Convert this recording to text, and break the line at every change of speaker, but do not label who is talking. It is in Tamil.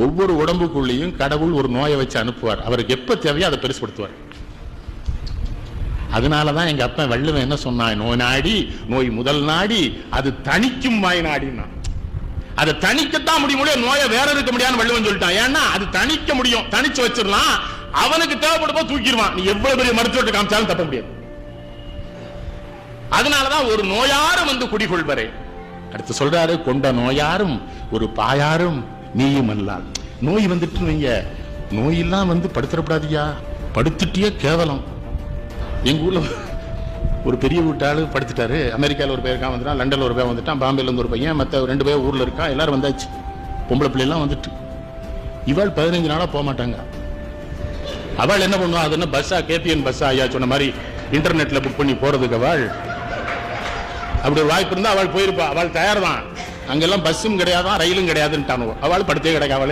ஒவ்வொரு உடம்புக்குள்ளேயும் கடவுள் ஒரு நோயை வச்சு அனுப்புவார். அவருக்கு எப்ப தேவையோ அதை பெருசுபடுத்துவார். அதனாலதான் எங்க அப்பா வள்ளுவன் என்ன சொன்னான், நோய் நாடி நோய் முதல் நாடி அது தணிக்கும் வாய் நாடினா. அதை தணிக்கத்தான் முடியும், நோயை வேற இருக்க முடியாது வள்ளுவன் சொல்லிட்டான். ஏன்னா அது தணிக்க முடியும், தணிச்சு வச்சிடலாம். அவனுக்கு தேவைப்படும்போது தூக்கிடுவான். நீ எவ்வளவு பெரிய மருத்துவத்தை காமிச்சாலும் தப்ப முடியாது. அதனாலதான் ஒரு நோயாரும் வந்து குடிகொள்வரே. அடுத்து சொல்றாரு, கொண்ட நோயாரும் ஒரு பாயாரும் நீயும் அல்லால். நோய் வந்துட்டு நீங்க நோயெல்லாம் வந்து படுத்துறப்படாதியா, படுத்துட்டியே கேவலம். எங்க ஊர்ல ஒரு பெரிய வீட்டாளு படுத்துட்டாரு. அமெரிக்காவில் ஒரு பையன் வந்துட்டான், லண்டன்ல ஒரு பையன் வந்துட்டான், பாம்பேல இருந்து ஒரு பையன், மற்ற 2 பேர் ஊர்ல இருக்கான். எல்லாரும் வந்தாச்சு, பொம்பளை பிள்ளைலாம் வந்துட்டு. இவாள் 15 நாளா போக மாட்டாங்க. அவள் என்ன பண்ணுவா, அது என்ன பஸ்ஸா, கேபிஎன் பஸ்ஸா, ஐயா சொன்ன மாதிரி இன்டர்நெட்ல புக் பண்ணி போறதுக்கு அவள் அப்படி ஒரு வாய்ப்பு இருந்தா அவள் போயிருப்பா. அவள் தயார் தான். அங்கெல்லாம் பஸ்ஸும் கிடையாதான், ரயிலும் கிடையாதுன்னு அவள் படுத்தே கிடைக்க. அவளே